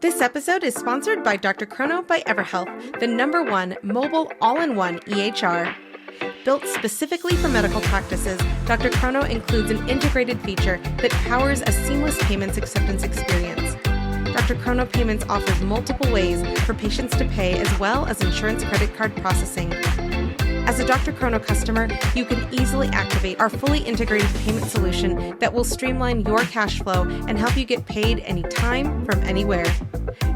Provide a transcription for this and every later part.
This episode is sponsored by Dr. Chrono by EverHealth, the #1 mobile all-in-one EHR. Built specifically for medical practices, Dr. Chrono includes an integrated feature that powers a seamless payments acceptance experience. Dr. Chrono Payments offers multiple ways for patients to pay as well as insurance credit card processing. As a Dr. Chrono customer, you can easily activate our fully integrated payment solution that will streamline your cash flow and help you get paid anytime from anywhere.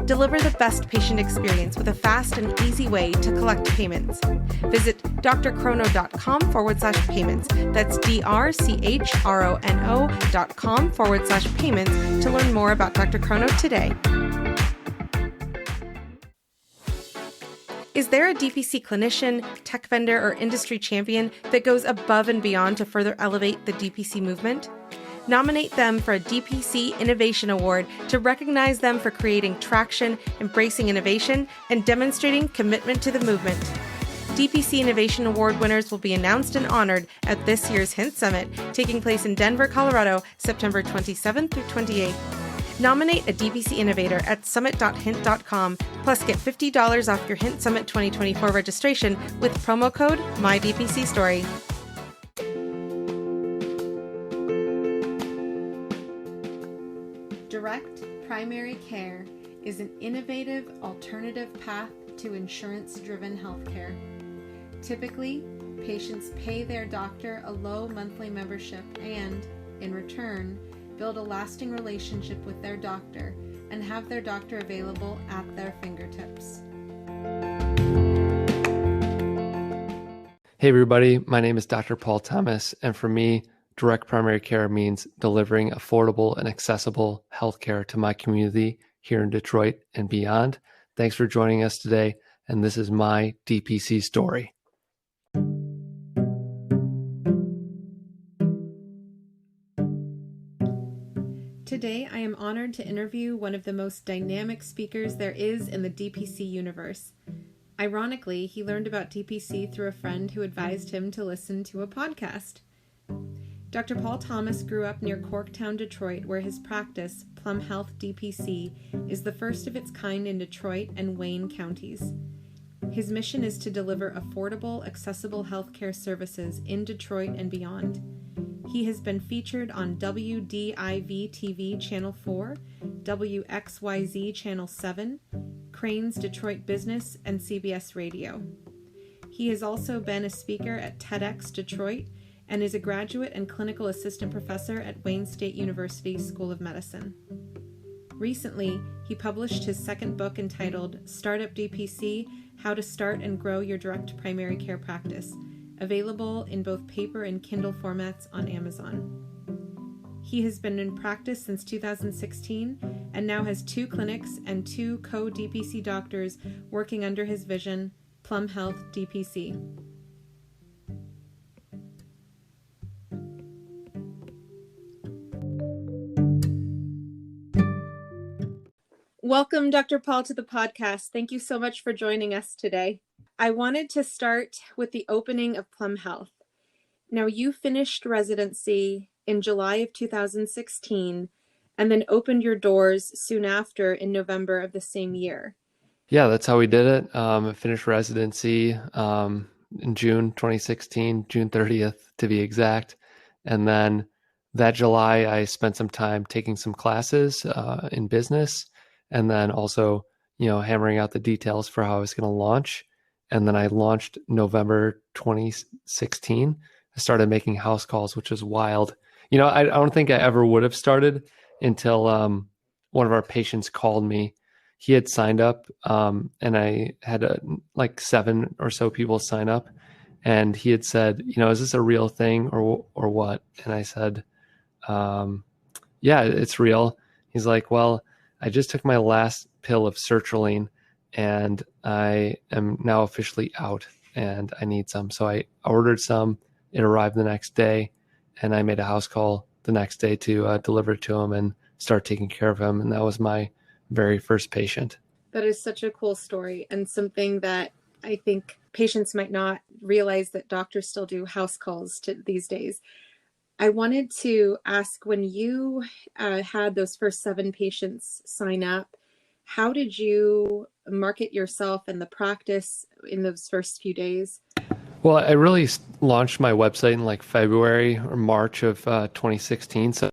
Deliver the best patient experience with a fast and easy way to collect payments. Visit drchrono.com/payments. That's drchrono.com/payments to learn more about Dr. Chrono today. Is there a DPC clinician, tech vendor, or industry champion that goes above and beyond to further elevate the DPC movement? Nominate them for a DPC Innovation Award to recognize them for creating traction, embracing innovation, and demonstrating commitment to the movement. DPC Innovation Award winners will be announced and honored at this year's Hint Summit, taking place in Denver, Colorado, September 27th through 28th. Nominate a DPC innovator at summit.hint.com, plus get $50 off your Hint Summit 2024 registration with promo code MyDPCStory. Direct primary care is an innovative alternative path to insurance-driven healthcare. Typically, patients pay their doctor a low monthly membership and, in return, build a lasting relationship with their doctor and have their doctor available at their fingertips. Hey everybody, my name is Dr. Paul Thomas, and for me, direct primary care means delivering affordable and accessible healthcare to my community here in Detroit and beyond. Thanks for joining us today, and this is my DPC story. Today, I am honored to interview one of the most dynamic speakers there is in the DPC universe. Ironically, he learned about DPC through a friend who advised him to listen to a podcast. Dr. Paul Thomas grew up near Corktown, Detroit, where his practice, Plum Health DPC, is the first of its kind in Detroit and Wayne counties. His mission is to deliver affordable, accessible healthcare services in Detroit and beyond. He has been featured on WDIV-TV Channel 4, WXYZ Channel 7, Crane's Detroit Business, and CBS Radio. He has also been a speaker at TEDx Detroit and is a graduate and clinical assistant professor at Wayne State University School of Medicine. Recently, he published his second book entitled Startup DPC: How to Start and Grow Your Direct Primary Care Practice, available in both paper and Kindle formats on Amazon. He has been in practice since 2016 and now has 2 clinics and 2 co-DPC doctors working under his vision, Plum Health DPC. Welcome, Dr. Paul, to the podcast. Thank you so much for joining us today. I wanted to start with the opening of Plum Health. Now, you finished residency in July of 2016 and then opened your doors soon after in November of the same year. Yeah, that's how we did it. I finished residency in June 2016, June 30th to be exact. And then that July, I spent some time taking some classes in business and then also, hammering out the details for how I was going to launch. And then I launched November 2016. I started making house calls, which was wild. I don't think I ever would have started until one of our patients called me. He had signed up and I had 7 or so people sign up. And he had said, is this a real thing or what? And I said, yeah, it's real. He's like, well, I just took my last pill of sertraline and I am now officially out and I need some. So I ordered some, it arrived the next day, and I made a house call the next day to deliver it to him and start taking care of him. And that was my very first patient. That is such a cool story and something that I think patients might not realize that doctors still do house calls these days. I wanted to ask, when you had those first 7 patients sign up, How did you market yourself and the practice in those first few days? Well, I really launched my website in like February or March of 2016. So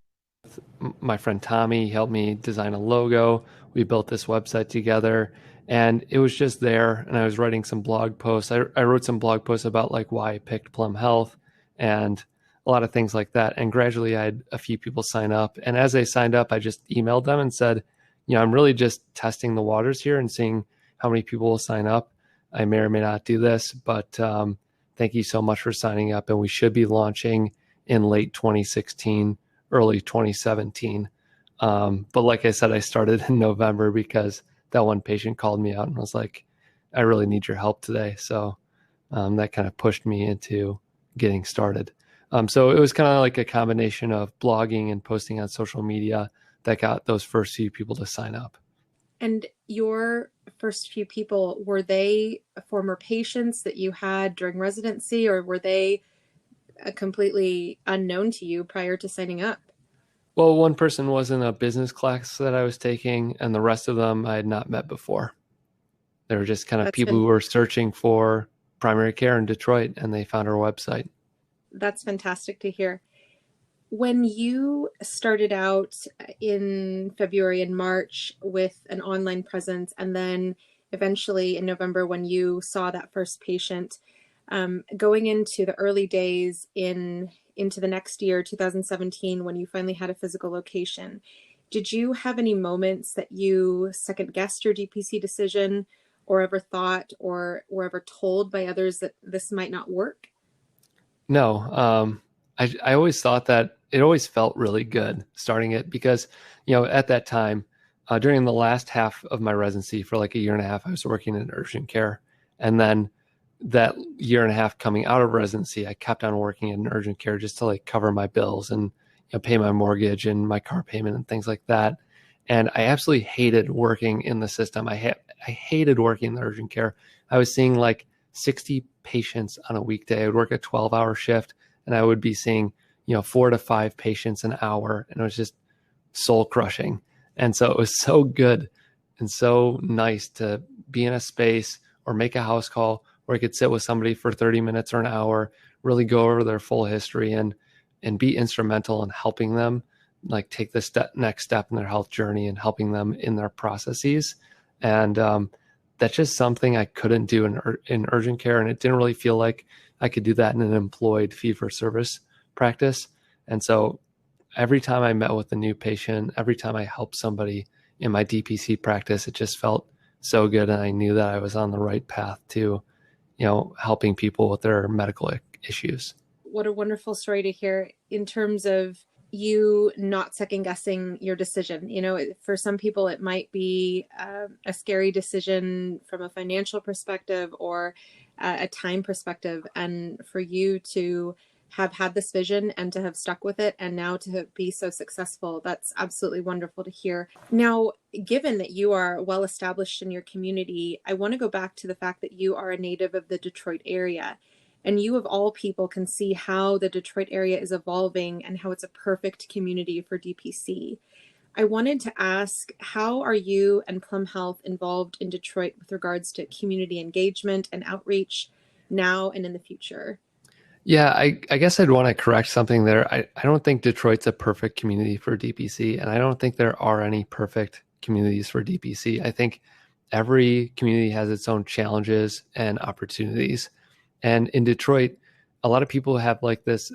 my friend Tommy helped me design a logo. We built this website together, and it was just there. And I was writing some blog posts. I wrote some blog posts about like why I picked Plum Health and a lot of things like that. And gradually I had a few people sign up. And as they signed up, I just emailed them and said, I'm really just testing the waters here and seeing how many people will sign up. I may or may not do this, but thank you so much for signing up. And we should be launching in late 2016, early 2017. But like I said, I started in November because that one patient called me out and was like, I really need your help today. So that kind of pushed me into getting started. So it was kind of like a combination of blogging and posting on social media that got those first few people to sign up. And your first few people, were they former patients that you had during residency, or were they completely unknown to you prior to signing up? Well, one person was in a business class that I was taking, and the rest of them I had not met before. They were just kind of people who were searching for primary care in Detroit, and they found our website. That's fantastic to hear. When you started out in February and March with an online presence, and then eventually in November when you saw that first patient, going into the early days into the next year, 2017, when you finally had a physical location, did you have any moments that you second guessed your DPC decision, or ever thought or were ever told by others that this might not work? No, I always thought that it always felt really good starting it because, at that time, during the last half of my residency for like a year and a half, I was working in urgent care. And then that year and a half coming out of residency, I kept on working in urgent care just to like cover my bills and pay my mortgage and my car payment and things like that. And I absolutely hated working in the system. I hated working in the urgent care. I was seeing like 60 patients on a weekday. I would work a 12-hour shift and I would be seeing 4 to 5 patients an hour, and it was just soul crushing. And so it was so good and so nice to be in a space or make a house call where I could sit with somebody for 30 minutes or an hour, really go over their full history and be instrumental in helping them like take the next step in their health journey and helping them in their processes. And that's just something I couldn't do in urgent care. And it didn't really feel like I could do that in an employed fee-for-service practice. And so every time I met with a new patient, every time I helped somebody in my DPC practice, it just felt so good. And I knew that I was on the right path to, helping people with their medical issues. What a wonderful story to hear in terms of you not second guessing your decision. For some people, it might be a scary decision from a financial perspective or a time perspective. And for you to have had this vision and to have stuck with it and now to be so successful, that's absolutely wonderful to hear. Now, given that you are well established in your community, I want to go back to the fact that you are a native of the Detroit area. And you, of all people, can see how the Detroit area is evolving and how it's a perfect community for DPC. I wanted to ask, how are you and Plum Health involved in Detroit with regards to community engagement and outreach now and in the future? Yeah, I guess I'd want to correct something there. I don't think Detroit's a perfect community for DPC, and I don't think there are any perfect communities for DPC. I think every community has its own challenges and opportunities. And in Detroit, a lot of people have like this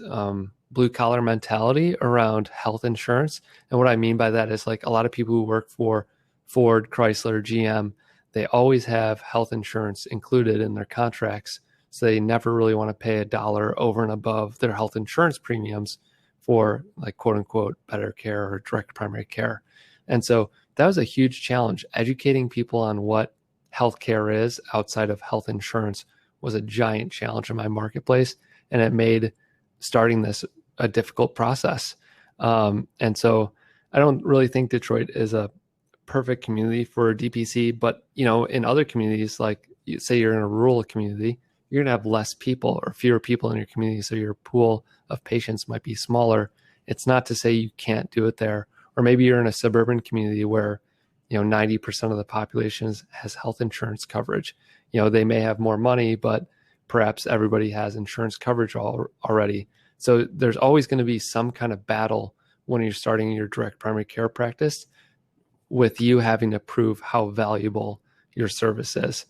blue collar mentality around health insurance. And what I mean by that is like a lot of people who work for Ford, Chrysler, GM, they always have health insurance included in their contracts. So they never really want to pay a dollar over and above their health insurance premiums for like quote unquote better care or direct primary care. And so that was a huge challenge. Educating people on what healthcare is outside of health insurance was a giant challenge in my marketplace. And it made starting this a difficult process. And so I don't really think Detroit is a perfect community for DPC, but in other communities, like say you're in a rural community, you're going to have less people or fewer people in your community. So your pool of patients might be smaller. It's not to say you can't do it there. Or maybe you're in a suburban community where, 90% of the population has health insurance coverage. They may have more money, but perhaps everybody has insurance coverage already. So there's always going to be some kind of battle when you're starting your direct primary care practice with you having to prove how valuable your service is.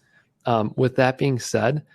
With that being said,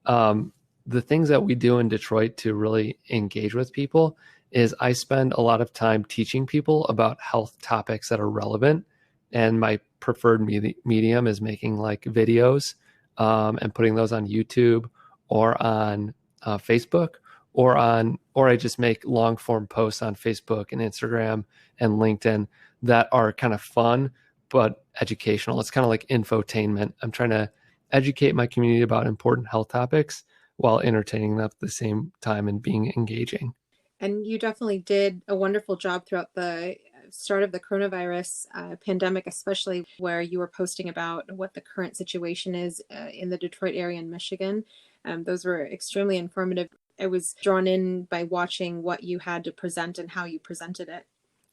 the things that we do in Detroit to really engage with people is I spend a lot of time teaching people about health topics that are relevant. And my preferred medium is making like videos and putting those on YouTube or on Facebook or I just make long form posts on Facebook and Instagram and LinkedIn that are kind of fun, but educational. It's kind of like infotainment. I'm trying to educate my community about important health topics while entertaining them at the same time and being engaging. And you definitely did a wonderful job throughout the start of the coronavirus pandemic, especially where you were posting about what the current situation is in the Detroit area in Michigan. Those were extremely informative. I was drawn in by watching what you had to present and how you presented it.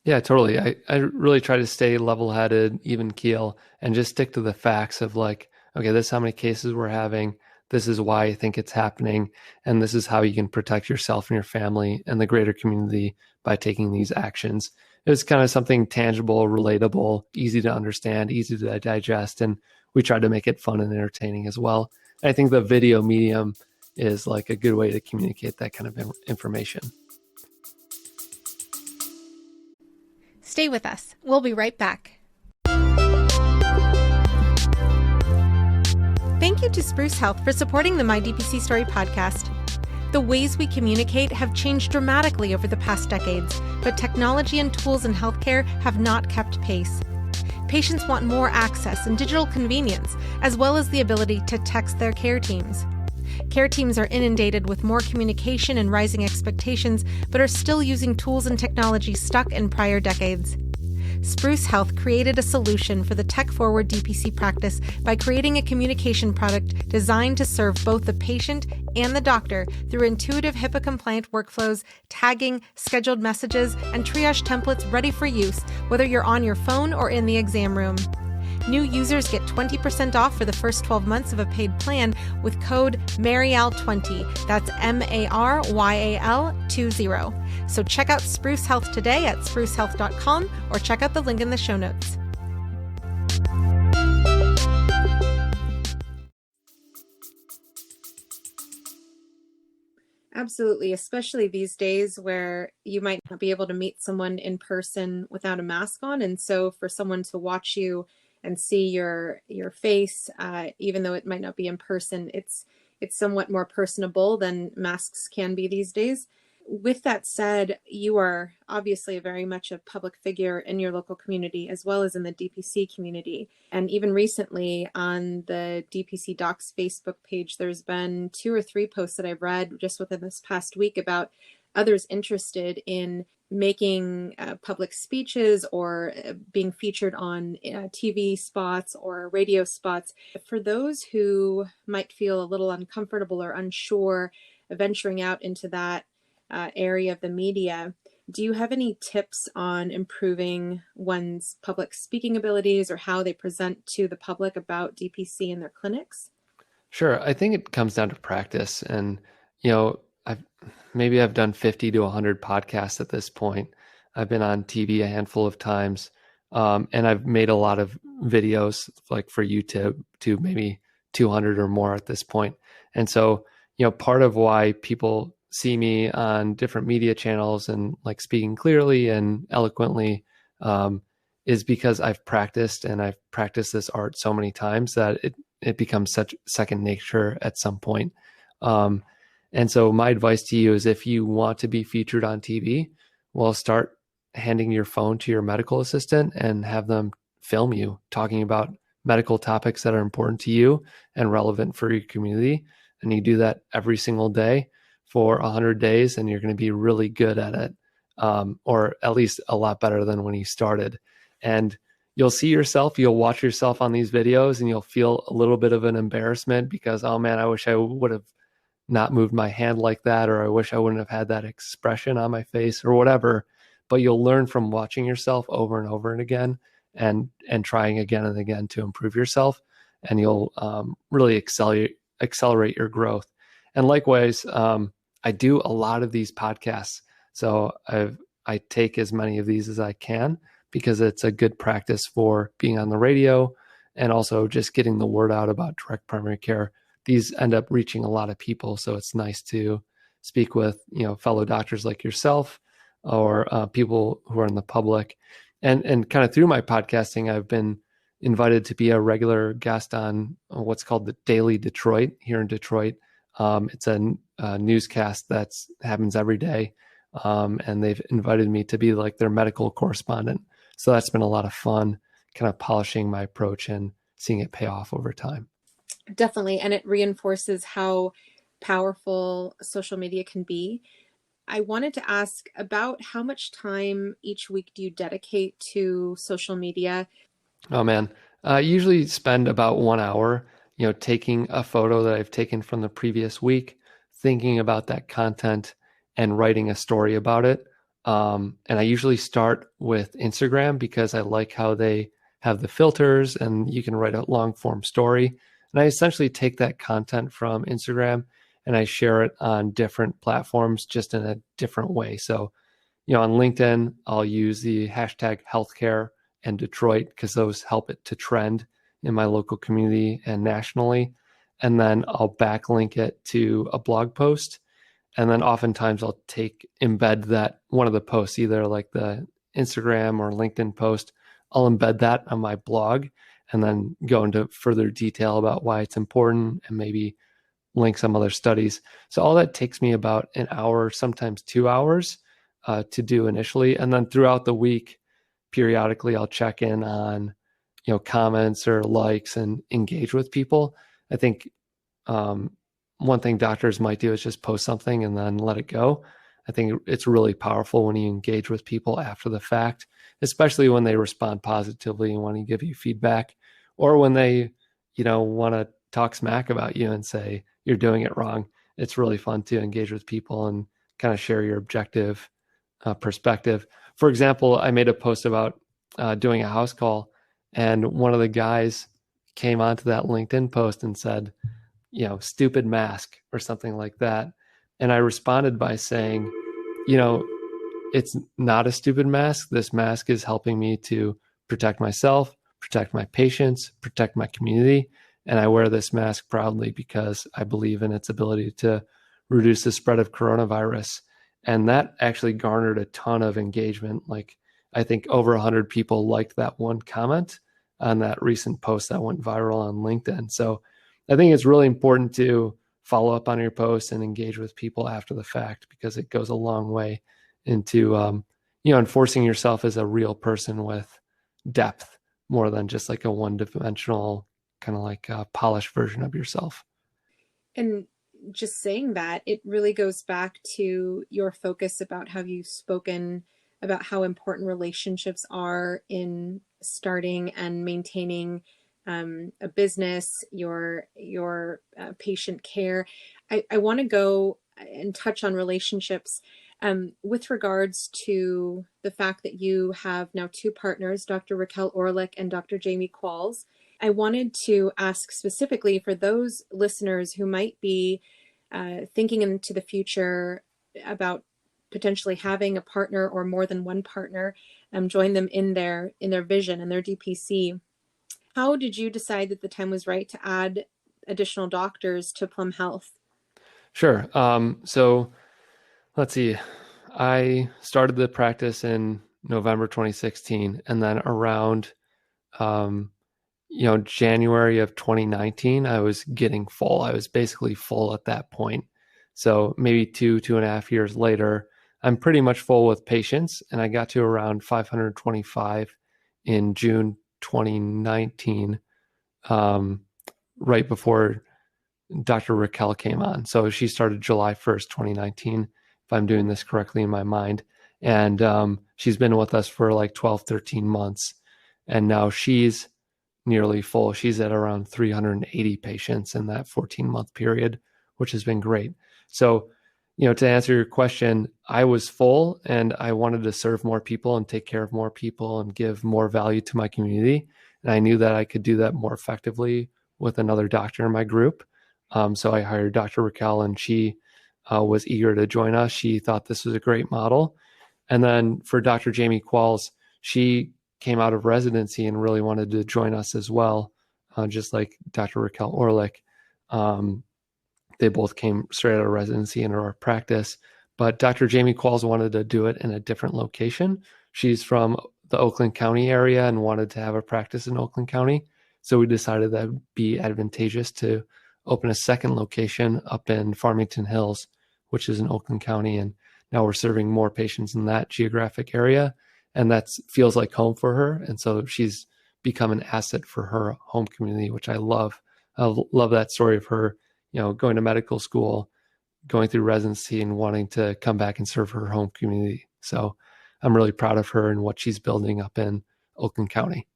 Yeah, totally. I really try to stay level-headed, even keel, and just stick to the facts of like, okay, this is how many cases we're having. This is why I think it's happening. And this is how you can protect yourself and your family and the greater community by taking these actions. It was kind of something tangible, relatable, easy to understand, easy to digest. And we tried to make it fun and entertaining as well. And I think the video medium is like a good way to communicate that kind of information. Stay with us. We'll be right back. Thank you to Spruce Health for supporting the My DPC Story podcast. The ways we communicate have changed dramatically over the past decades, but technology and tools in healthcare have not kept pace. Patients want more access and digital convenience, as well as the ability to text their care teams. Care teams are inundated with more communication and rising expectations, but are still using tools and technology stuck in prior decades. Spruce Health created a solution for the tech-forward DPC practice by creating a communication product designed to serve both the patient and the doctor through intuitive HIPAA-compliant workflows, tagging, scheduled messages, and triage templates ready for use, whether you're on your phone or in the exam room. New users get 20% off for the first 12 months of a paid plan with code MARYAL20. That's MARYAL20. So check out Spruce Health today at sprucehealth.com or check out the link in the show notes. Absolutely, especially these days where you might not be able to meet someone in person without a mask on. And so for someone to watch you and see your face, even though it might not be in person, it's somewhat more personable than masks can be these days. With that said, you are obviously very much a public figure in your local community as well as in the DPC community. And even recently on the DPC Docs Facebook page, there's been 2 or 3 posts that I've read just within this past week about others interested in making public speeches or being featured on TV spots or radio spots. For those who might feel a little uncomfortable or unsure venturing out into that area of the media, do you have any tips on improving one's public speaking abilities or how they present to the public about DPC in their clinics? Sure. I think it comes down to practice. And, I've done 50 to 100 podcasts at this point. I've been on TV a handful of times. And I've made a lot of videos like for YouTube to maybe 200 or more at this point. And so, part of why people see me on different media channels and like speaking clearly and eloquently is because I've practiced this art so many times that it becomes such second nature at some point. And so my advice to you is if you want to be featured on TV, well, start handing your phone to your medical assistant and have them film you talking about medical topics that are important to you and relevant for your community. And you do that every single day for 100 days, and you're going to be really good at it, or at least a lot better than when you started. And you'll see yourself, you'll watch yourself on these videos, and you'll feel a little bit of an embarrassment because, oh man, I wish I would have not moved my hand like that, or I wish I wouldn't have had that expression on my face or whatever. But you'll learn from watching yourself over and over and again, and trying again and again to improve yourself, and you'll really accelerate your growth. And likewise, I do a lot of these podcasts. So I take as many of these as I can because it's a good practice for being on the radio and also just getting the word out about direct primary care. These end up reaching a lot of people. So it's nice to speak with, fellow doctors like yourself or people who are in the public. And kind of through my podcasting, I've been invited to be a regular guest on what's called the Daily Detroit here in Detroit. It's a newscast that happens every day. And they've invited me to be like their medical correspondent. So that's been a lot of fun, kind of polishing my approach and seeing it pay off over time. Definitely. And it reinforces how powerful social media can be. I wanted to ask about how much time each week do you dedicate to social media? Oh man, I usually spend about 1 hour, taking a photo that I've taken from the previous week, thinking about that content and writing a story about it. And I usually start with Instagram because I like how they have the filters and you can write a long form story. And I essentially take that content from Instagram and I share it on different platforms just in a different way. So, on LinkedIn, I'll use the hashtag healthcare and Detroit because those help it to trend in my local community and nationally. And then I'll backlink it to a blog post. And then oftentimes I'll embed that one of the posts, either like the Instagram or LinkedIn post, I'll embed that on my blog and then go into further detail about why it's important and maybe link some other studies. So all that takes me about an hour, sometimes 2 hours to do initially. And then throughout the week, periodically, I'll check in on, comments or likes and engage with people. I think one thing doctors might do is just post something and then let it go. I think it's really powerful when you engage with people after the fact, especially when they respond positively and want to give you feedback, or when they, want to talk smack about you and say you're doing it wrong. It's really fun to engage with people and kind of share your objective perspective. For example, I made a post about doing a house call, and one of the guys came onto that LinkedIn post and said, stupid mask or something like that. And I responded by saying, it's not a stupid mask. This mask is helping me to protect myself, protect my patients, protect my community. And I wear this mask proudly because I believe in its ability to reduce the spread of coronavirus. And that actually garnered a ton of engagement. Like, I think over 100 people liked that one comment on that recent post that went viral on LinkedIn. So I think it's really important to follow up on your posts and engage with people after the fact, because it goes a long way into, enforcing yourself as a real person with depth more than just like a one-dimensional kind of like a polished version of yourself. And just saying that, it really goes back to your focus about how you've spoken about how important relationships are in starting and maintaining a business, your patient care. I want to go and touch on relationships with regards to the fact that you have now two partners, Dr. Raquel Orlick and Dr. Jamie Qualls. I wanted to ask specifically for those listeners who might be thinking into the future about potentially having a partner or more than one partner, join them in their vision and their DPC. How did you decide that the time was right to add additional doctors to Plum Health? Sure. So let's see. I started the practice in November 2016, and then around January of 2019, I was getting full. I was basically full at that point. So maybe 2.5 years later, I'm pretty much full with patients, and I got to around 525 in June 2019, right before Dr. Raquel came on. So she started July 1st, 2019, if I'm doing this correctly in my mind. And she's been with us for like 12, 13 months. And now she's nearly full. She's at around 380 patients in that 14-month period, which has been great. So, to answer your question, I was full and I wanted to serve more people and take care of more people and give more value to my community. And I knew that I could do that more effectively with another doctor in my group. So I hired Dr. Raquel, and she was eager to join us. She thought this was a great model. And then for Dr. Jamie Qualls, she came out of residency and really wanted to join us as well, just like Dr. Raquel Orlick. They both came straight out of residency into our practice. But Dr. Jamie Qualls wanted to do it in a different location. She's from the Oakland County area and wanted to have a practice in Oakland County. So we decided that it would be advantageous to open a second location up in Farmington Hills, which is in Oakland County. And now we're serving more patients in that geographic area. And that feels like home for her. And so she's become an asset for her home community, which I love. I love that story of her, going to medical school, going through residency, and wanting to come back and serve her home community. So I'm really proud of her and what she's building up in Oakland County.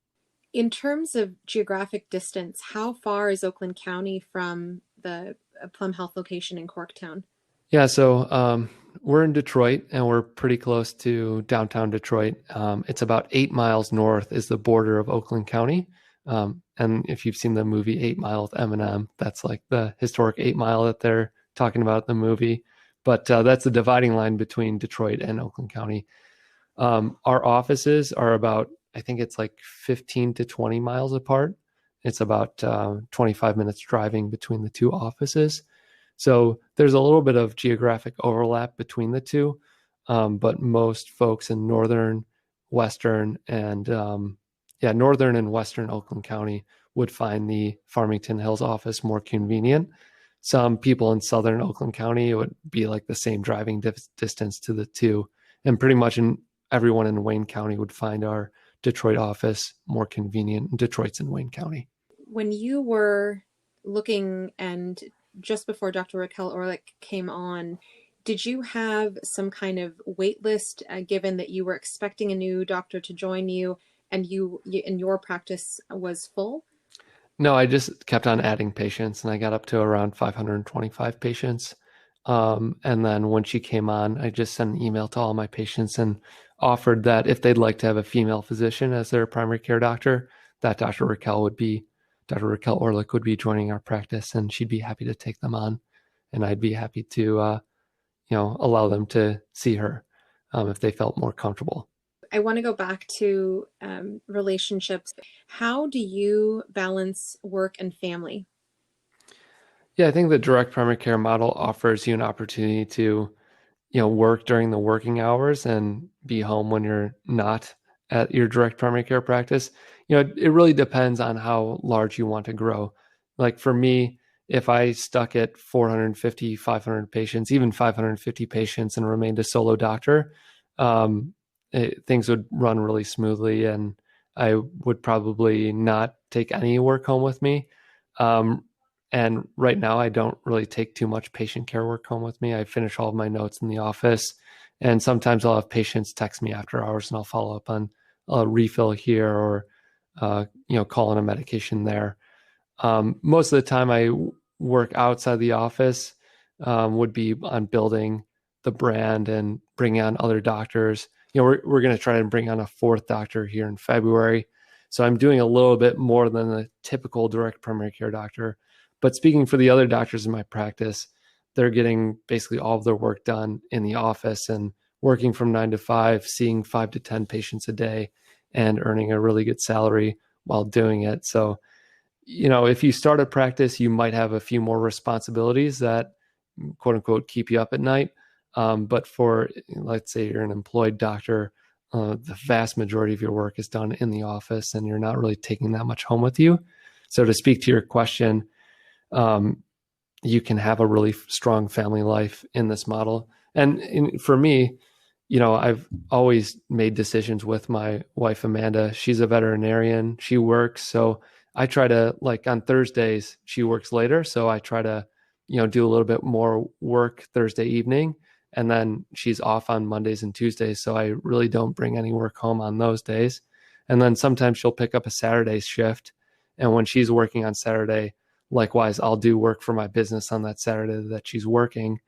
In terms of geographic distance, how far is Oakland County from the Plum Health location in Corktown? Yeah, so we're in Detroit, and we're pretty close to downtown Detroit. It's about 8 miles north is the border of Oakland County. And if you've seen the movie 8 Mile with Eminem, that's like the historic 8 Mile that they're talking about in the movie. But that's the dividing line between Detroit and Oakland County. Our offices are about, I think it's like 15 to 20 miles apart. It's about 25 minutes driving between the two offices. So there's a little bit of geographic overlap between the two, but most folks in northern and western Oakland County would find the Farmington Hills office more convenient. Some people in southern Oakland County, it would be like the same driving distance to the two. And pretty much everyone in Wayne County would find our Detroit office more convenient. Detroit's in Wayne County. When you were looking, and just before Dr. Raquel Orlick came on, did you have some kind of wait list, given that you were expecting a new doctor to join you and your practice was full? No, I just kept on adding patients, and I got up to around 525 patients. And then when she came on, I just sent an email to all my patients and offered that if they'd like to have a female physician as their primary care doctor, that Dr. Raquel Orlick would be joining our practice, and she'd be happy to take them on. And I'd be happy to, allow them to see her if they felt more comfortable. I want to go back to relationships. How do you balance work and family? Yeah, I think the direct primary care model offers you an opportunity to, work during the working hours and be home when you're not at your direct primary care practice. It really depends on how large you want to grow. Like for me, if I stuck at 450, 500 patients, even 550 patients and remained a solo doctor, things would run really smoothly, and I would probably not take any work home with me. And right now, I don't really take too much patient care work home with me. I finish all of my notes in the office, and sometimes I'll have patients text me after hours, and I'll follow up on a refill here or call in a medication there. Most of the time, I work outside the office would be on building the brand and bringing on other doctors. We're going to try and bring on a fourth doctor here in February. So I'm doing a little bit more than the typical direct primary care doctor. But speaking for the other doctors in my practice, they're getting basically all of their work done in the office and working from 9 to 5, seeing 5 to 10 patients a day and earning a really good salary while doing it. So, if you start a practice, you might have a few more responsibilities that, quote unquote, keep you up at night. But for, let's say you're an employed doctor, the vast majority of your work is done in the office and you're not really taking that much home with you. So to speak to your question, you can have a really strong family life in this model. And for me, I've always made decisions with my wife, Amanda. She's a veterinarian. She works. So I try to, like on Thursdays, she works later. So I try to, do a little bit more work Thursday evening. And then she's off on Mondays and Tuesdays. So I really don't bring any work home on those days. And then sometimes she'll pick up a Saturday shift. And when she's working on Saturday, likewise, I'll do work for my business on that Saturday that she's working.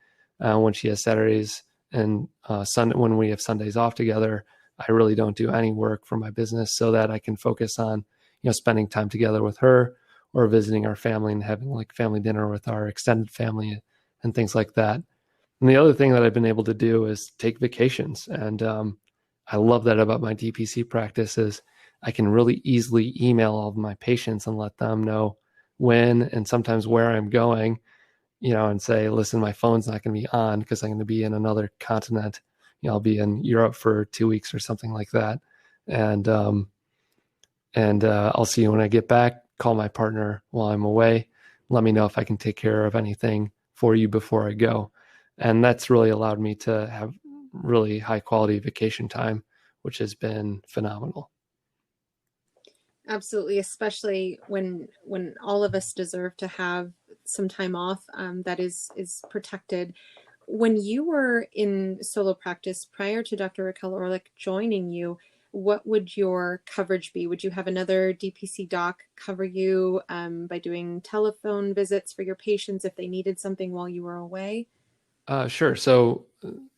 when she has Saturdays and Sunday, when we have Sundays off together, I really don't do any work for my business so that I can focus on, spending time together with her or visiting our family and having like family dinner with our extended family and things like that. And the other thing that I've been able to do is take vacations. And I love that about my DPC practice is I can really easily email all of my patients and let them know when and sometimes where I'm going, and say, listen, my phone's not going to be on because I'm going to be in another continent. I'll be in Europe for 2 weeks or something like that. And I'll see you when I get back. Call my partner while I'm away. Let me know if I can take care of anything for you before I go. And that's really allowed me to have really high quality vacation time, which has been phenomenal. Absolutely, especially when all of us deserve to have some time off that is protected. When you were in solo practice prior to Dr. Raquel Orlick joining you, what would your coverage be? Would you have another DPC doc cover you by doing telephone visits for your patients if they needed something while you were away? Sure. So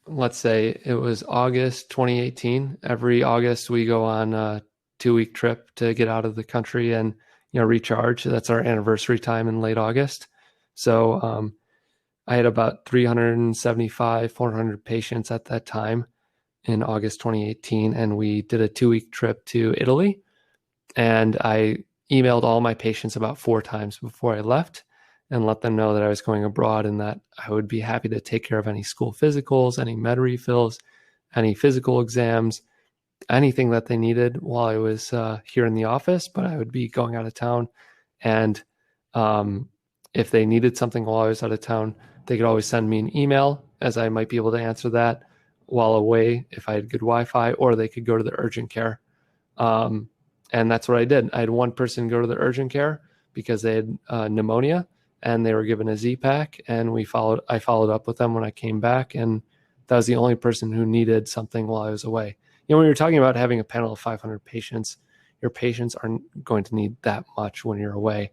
let's say it was August 2018. Every August we go on a 2-week trip to get out of the country and, recharge. That's our anniversary time in late August. So I had about 375, 400 patients at that time in August 2018. And we did a 2-week trip to Italy. And I emailed all my patients about 4 times before I left and let them know that I was going abroad and that I would be happy to take care of any school physicals, any med refills, any physical exams, anything that they needed while I was here in the office, but I would be going out of town. And if they needed something while I was out of town, they could always send me an email as I might be able to answer that while away if I had good Wi-Fi, or they could go to the urgent care. And that's what I did. I had one person go to the urgent care because they had pneumonia and they were given a Z-Pack, and I followed up with them when I came back. And that was the only person who needed something while I was away. When you're talking about having a panel of 500 patients, your patients aren't going to need that much when you're away,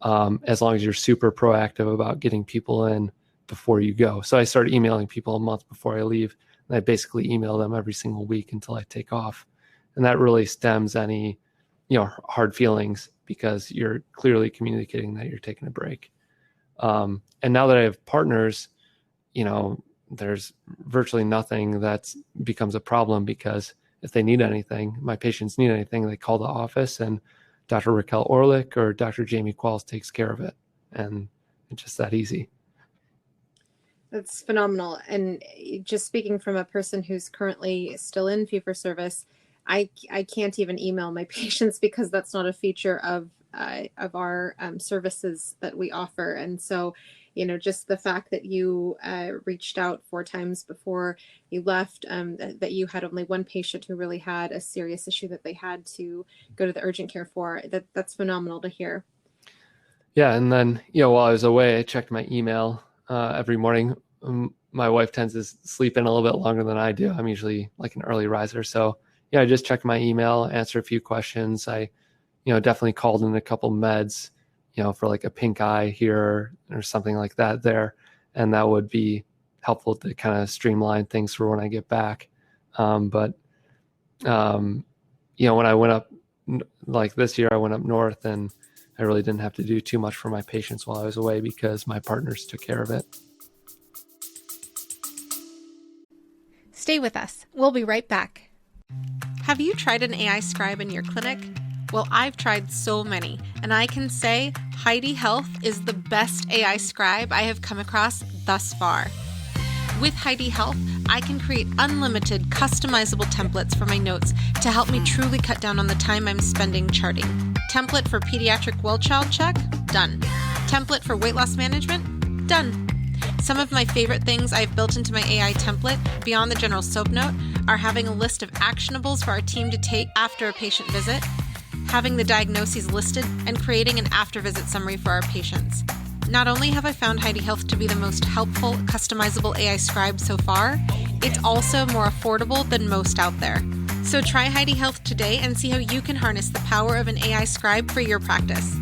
as long as you're super proactive about getting people in before you go. So I started emailing people a month before I leave, and I basically email them every single week until I take off. And that really stems any, hard feelings because you're clearly communicating that you're taking a break. And now that I have partners, there's virtually nothing that becomes a problem because if they need anything, my patients need anything, they call the office and Dr. Raquel Orlick or Dr. Jamie Qualls takes care of it. And it's just that easy. That's phenomenal. And just speaking from a person who's currently still in fee-for-service, I can't even email my patients because that's not a feature of our services that we offer. And so, just the fact that you reached out 4 times before you left, that you had only one patient who really had a serious issue that they had to go to the urgent care for, that's phenomenal to hear. Yeah. And then, while I was away, I checked my email every morning. My wife tends to sleep in a little bit longer than I do. I'm usually like an early riser. So I just checked my email, answered a few questions. I, definitely called in a couple meds, for like a pink eye here or something like that there. And that would be helpful to kind of streamline things for when I get back. But when I went up, like this year, I went up north and I really didn't have to do too much for my patients while I was away because my partners took care of it. Stay with us. We'll be right back. Have you tried an AI scribe in your clinic? Well, I've tried so many, and I can say Heidi Health is the best AI scribe I have come across thus far. With Heidi Health, I can create unlimited customizable templates for my notes to help me truly cut down on the time I'm spending charting. Template for pediatric well child check? Done. Template for weight loss management? Done. Some of my favorite things I've built into my AI template, beyond the general soap note, are having a list of actionables for our team to take after a patient visit, having the diagnoses listed, and creating an after-visit summary for our patients. Not only have I found Heidi Health to be the most helpful, customizable AI scribe so far, it's also more affordable than most out there. So try Heidi Health today and see how you can harness the power of an AI scribe for your practice.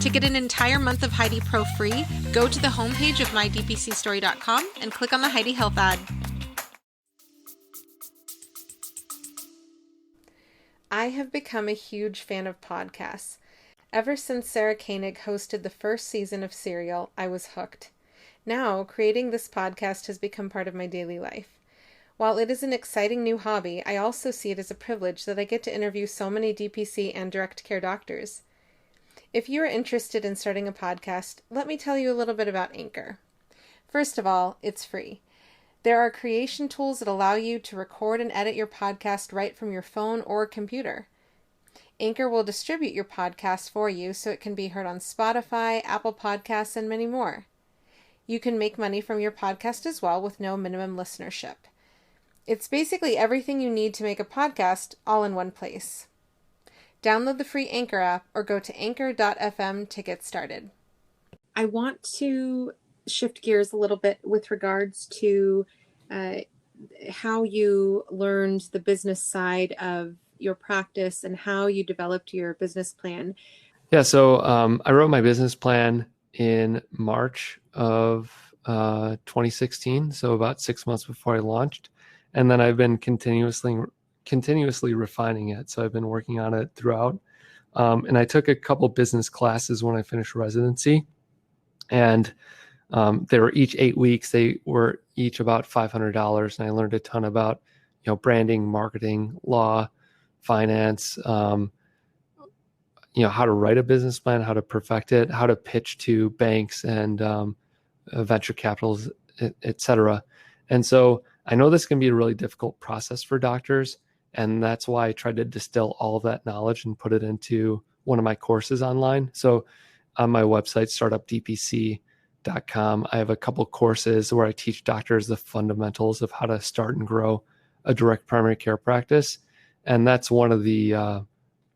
To get an entire month of Heidi Pro free, go to the homepage of mydpcstory.com and click on the Heidi Health ad. I have become a huge fan of podcasts. Ever since Sarah Koenig hosted the first season of Serial, I was hooked. Now, creating this podcast has become part of my daily life. While it is an exciting new hobby, I also see it as a privilege that I get to interview so many DPC and direct care doctors. If you are interested in starting a podcast, let me tell you a little bit about Anchor. First of all, it's free. There are creation tools that allow you to record and edit your podcast right from your phone or computer. Anchor will distribute your podcast for you so it can be heard on Spotify, Apple Podcasts, and many more. You can make money from your podcast as well with no minimum listenership. It's basically everything you need to make a podcast all in one place. Download the free Anchor app or go to anchor.fm to get started. I want to shift gears a little bit with regards to how you learned the business side of your practice and how you developed your business plan. Yeah, so I wrote my business plan in March of 2016, so about 6 months before I launched. And then I've been continuously refining it. So I've been working on it throughout. And I took a couple business classes when I finished residency. And they were each 8 weeks. They were each about $500. And I learned a ton about, branding, marketing, law, finance, how to write a business plan, how to perfect it, how to pitch to banks and venture capitals, et cetera. And so I know this can be a really difficult process for doctors. And that's why I tried to distill all of that knowledge and put it into one of my courses online. So on my website, startupdpc.com, I have a couple courses where I teach doctors the fundamentals of how to start and grow a direct primary care practice. And that's one of the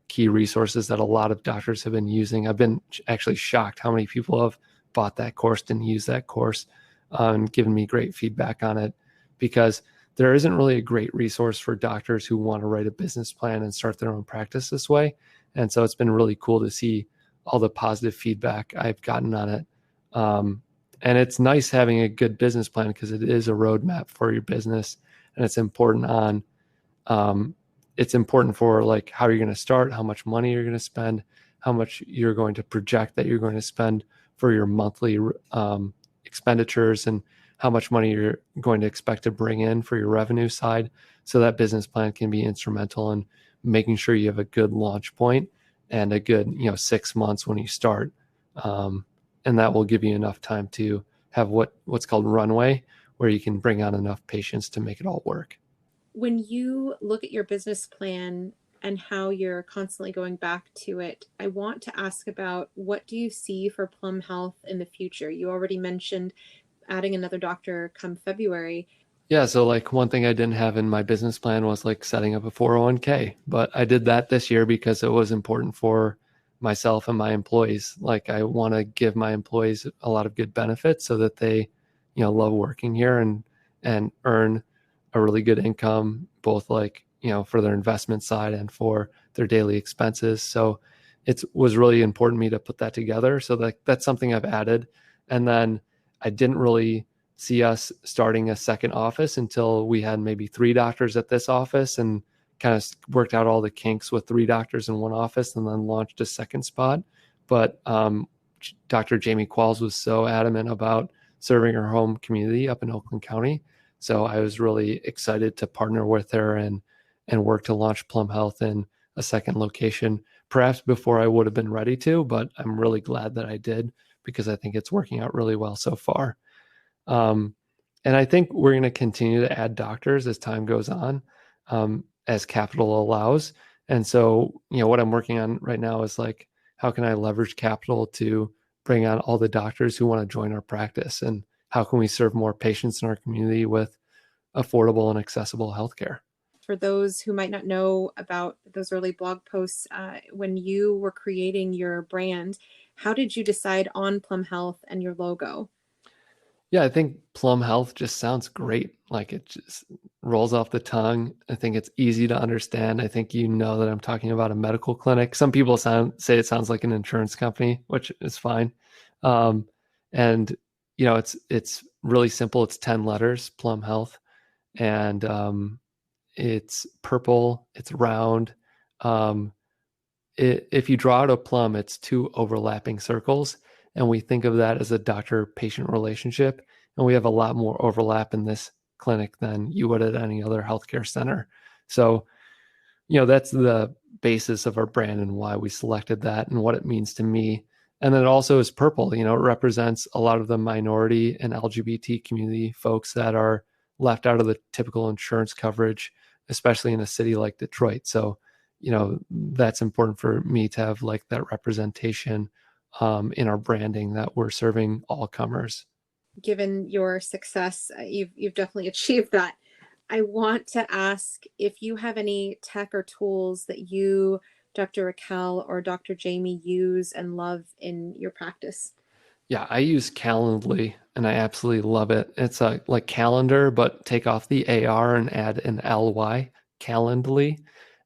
key resources that a lot of doctors have been using. I've been actually shocked how many people have bought that course and used that course and given me great feedback on it, because there isn't really a great resource for doctors who want to write a business plan and start their own practice this way. And so it's been really cool to see all the positive feedback I've gotten on it. And it's nice having a good business plan because it is a roadmap for your business, and it's important for like how you're going to start, how much money you're going to spend, how much you're going to project that you're going to spend for your monthly expenditures, and how much money you're going to expect to bring in for your revenue side. So that business plan can be instrumental in making sure you have a good launch point and a good, 6 months when you start. And that will give you enough time to have what's called runway, where you can bring on enough patients to make it all work. When you look at your business plan and how you're constantly going back to it, I want to ask about, what do you see for Plum Health in the future? You already mentioned adding another doctor come February. Yeah, so like one thing I didn't have in my business plan was like setting up a 401k, but I did that this year because it was important for myself and my employees. Like I want to give my employees a lot of good benefits so that they, love working here and earn a really good income, both like, for their investment side and for their daily expenses. So it was really important to me to put that together. So that's something I've added. And then I didn't really see us starting a second office until we had maybe 3 doctors at this office, and kind of worked out all the kinks with 3 doctors in one office, and then launched a second spot. But Dr. Jamie Qualls was so adamant about serving her home community up in Oakland County. So I was really excited to partner with her and work to launch Plum Health in a second location, perhaps before I would have been ready to, but I'm really glad that I did, because I think it's working out really well so far. And I think we're going to continue to add doctors as time goes on, as capital allows. And so, what I'm working on right now is like, how can I leverage capital to bring on all the doctors who want to join our practice? And how can we serve more patients in our community with affordable and accessible healthcare? For those who might not know about those early blog posts, when you were creating your brand, how did you decide on Plum Health and your logo? Yeah, I think Plum Health just sounds great. Like it just rolls off the tongue. I think it's easy to understand. I think you know that I'm talking about a medical clinic. Some people say it sounds like an insurance company, which is fine. Um, and it's really simple. It's 10 letters, Plum Health, and it's purple. It's round. Um, if you draw out a plum, it's two overlapping circles. And we think of that as a doctor-patient relationship. And we have a lot more overlap in this clinic than you would at any other healthcare center. So, that's the basis of our brand and why we selected that and what it means to me. And then it also is purple. It represents a lot of the minority and LGBT community folks that are left out of the typical insurance coverage, especially in a city like Detroit. So, that's important for me to have like that representation in our branding that we're serving all comers. Given your success, you've definitely achieved that. I want to ask if you have any tech or tools that you, Dr. Raquel, or Dr. Jamie use and love in your practice. Yeah, I use Calendly and I absolutely love it. It's a like calendar, but take off the AR and add an LY, Calendly.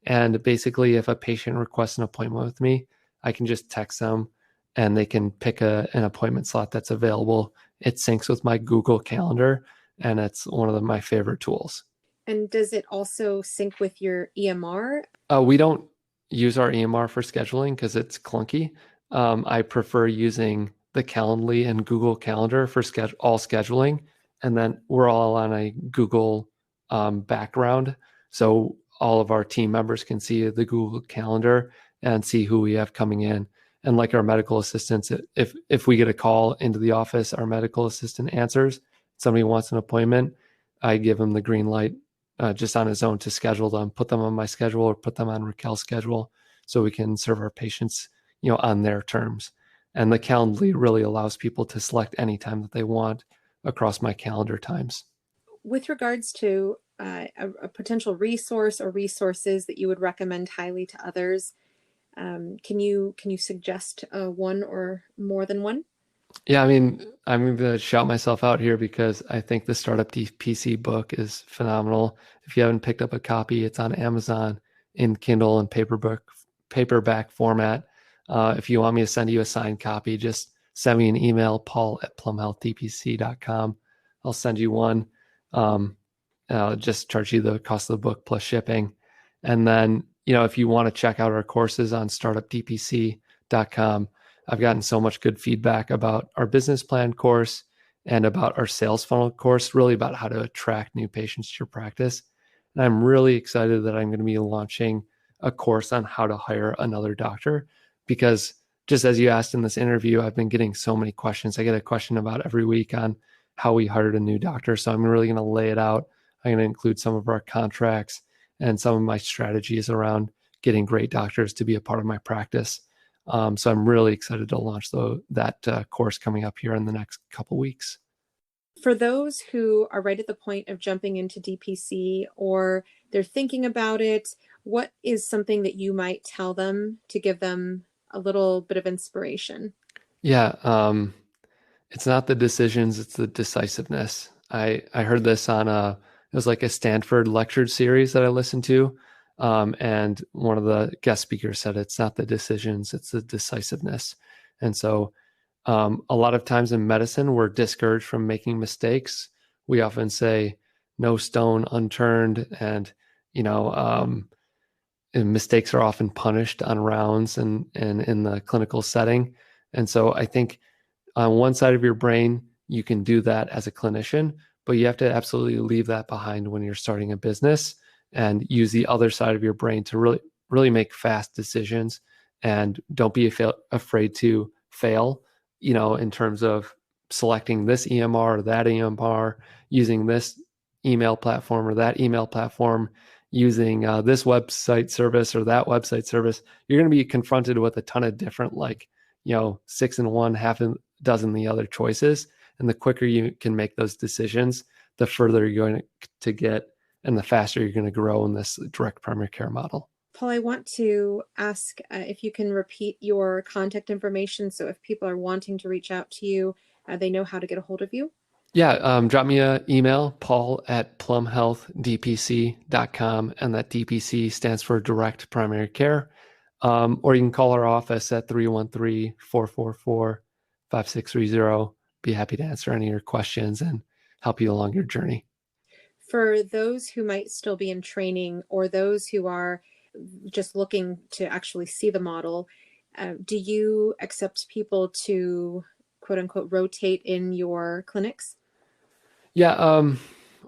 And basically, if a patient requests an appointment with me, I can just text them and they can pick an appointment slot that's available. It syncs with my Google Calendar and it's one of my favorite tools. And does it also sync with your EMR? We don't use our EMR for scheduling because it's clunky. I prefer using the Calendly and Google Calendar for all scheduling, and then we're all on a Google background, so all of our team members can see the Google Calendar and see who we have coming in. And like our medical assistants, if we get a call into the office, our medical assistant answers. Somebody wants an appointment, I give them the green light just on his own to schedule them, put them on my schedule or put them on Raquel's schedule so we can serve our patients, on their terms. And the Calendly really allows people to select any time that they want across my calendar times. With regards to a potential resource or resources that you would recommend highly to others, can you suggest one or more than one? Yeah, I mean, I'm going to shout myself out here because I think the Startup DPC book is phenomenal. If you haven't picked up a copy, it's on Amazon in Kindle and paperback format. If you want me to send you a signed copy, just send me an email, paul@plumhealthdpc.com. I'll send you one. I'll just charge you the cost of the book plus shipping. And then, if you want to check out our courses on startupdpc.com, I've gotten so much good feedback about our business plan course and about our sales funnel course, really about how to attract new patients to your practice. And I'm really excited that I'm going to be launching a course on how to hire another doctor because just as you asked in this interview, I've been getting so many questions. I get a question about every week on how we hired a new doctor. So I'm really going to lay it out. I'm going to include some of our contracts and some of my strategies around getting great doctors to be a part of my practice. So I'm really excited to launch that course coming up here in the next couple weeks. For those who are right at the point of jumping into DPC or they're thinking about it, what is something that you might tell them to give them a little bit of inspiration? Yeah, it's not the decisions, it's the decisiveness. I heard this on it was like a Stanford lecture series that I listened to. And one of the guest speakers said, it's not the decisions, it's the decisiveness. And so a lot of times in medicine, we're discouraged from making mistakes. We often say, no stone unturned. And, and mistakes are often punished on rounds and in the clinical setting. And so I think on one side of your brain, you can do that as a clinician, but you have to absolutely leave that behind when you're starting a business and use the other side of your brain to really, really make fast decisions. And don't be afraid to fail, in terms of selecting this EMR or that EMR, using this email platform or that email platform, using this website service or that website service. You're going to be confronted with a ton of different, 6 in one, half a dozen the other choices. And the quicker you can make those decisions, the further you're going to get and the faster you're going to grow in this direct primary care model. Paul, I want to ask if you can repeat your contact information so if people are wanting to reach out to you, they know how to get a hold of you. Yeah, drop me an email, paul@plumhealthdpc.com, and that DPC stands for Direct Primary Care. Or you can call our office at 313-444-5630. Be happy to answer any of your questions and help you along your journey. For those who might still be in training or those who are just looking to actually see the model, do you accept people to quote unquote rotate in your clinics? Yeah,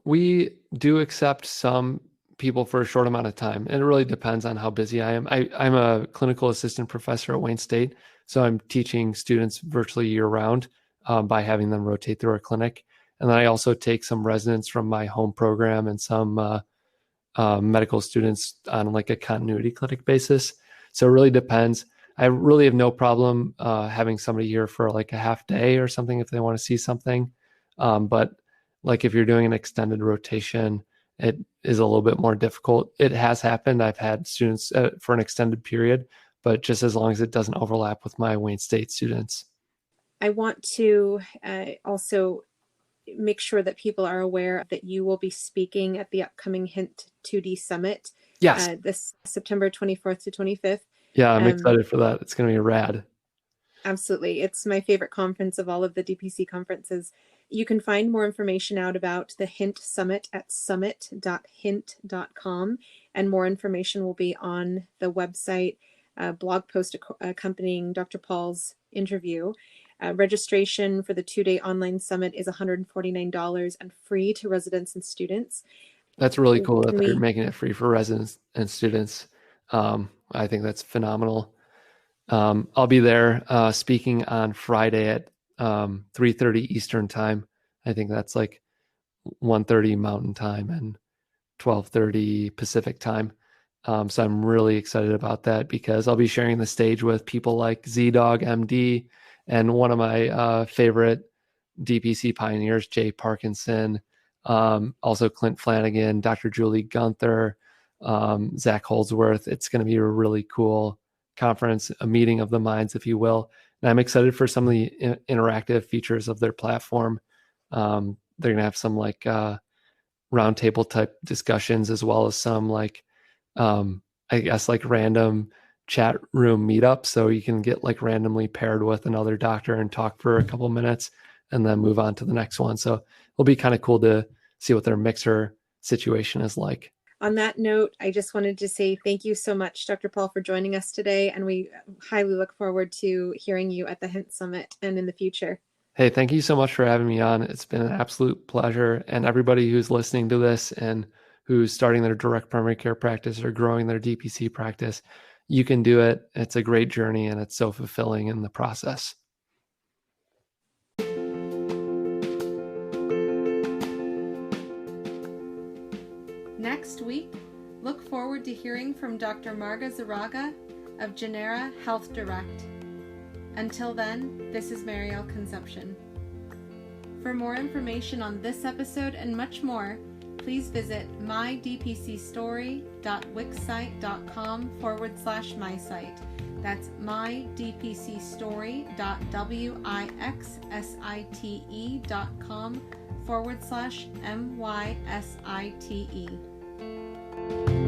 we do accept some people for a short amount of time. And it really depends on how busy I am. I'm a clinical assistant professor at Wayne State, so I'm teaching students virtually year round by having them rotate through our clinic. And then I also take some residents from my home program and some medical students on like a continuity clinic basis. So it really depends. I really have no problem having somebody here for like a half day or something if they want to see something. But like if you're doing an extended rotation, it is a little bit more difficult. It has happened. I've had students for an extended period, but just as long as it doesn't overlap with my Wayne State students. I want to also make sure that people are aware that you will be speaking at the upcoming Hint 2D Summit. Yes. This September 24th to 25th. Yeah, I'm excited for that. It's going to be rad. Absolutely. It's my favorite conference of all of the DPC conferences. You can find more information out about the Hint Summit at summit.hint.com, and more information will be on the website, blog post accompanying Dr. Paul's interview. Registration for the 2-day online summit is $149 and free to residents and students. That's really cool that they're making it free for residents and students. I think that's phenomenal. I'll be there speaking on Friday at 3:30 Eastern time. I think that's like 1:30 Mountain time and 12:30 Pacific time. So I'm really excited about that because I'll be sharing the stage with people like Z-Dog MD and one of my favorite DPC pioneers, Jay Parkinson, also Clint Flanagan, Dr. Julie Gunther, Zach Holdsworth. It's going to be a really cool conference, a meeting of the minds, if you will. And I'm excited for some of the interactive features of their platform. They're going to have some like roundtable type discussions, as well as some like, I guess like random chat room meetups. So you can get like randomly paired with another doctor and talk for a couple minutes and then move on to the next one. So it'll be kind of cool to see what their mixer situation is like. On that note, I just wanted to say thank you so much, Dr. Paul, for joining us today. And we highly look forward to hearing you at the Hint Summit and in the future. Hey, thank you so much for having me on. It's been an absolute pleasure. And everybody who's listening to this and who's starting their direct primary care practice or growing their DPC practice, you can do it. It's a great journey and it's so fulfilling in the process. Next week, look forward to hearing from Dr. Marga Zaraga of Genera Health Direct. Until then, this is Marielle Conception. For more information on this episode and much more, please visit mydpcsstory.wixsite.com/mysite. That's mydpcstory.wixsite.com/MYSITE.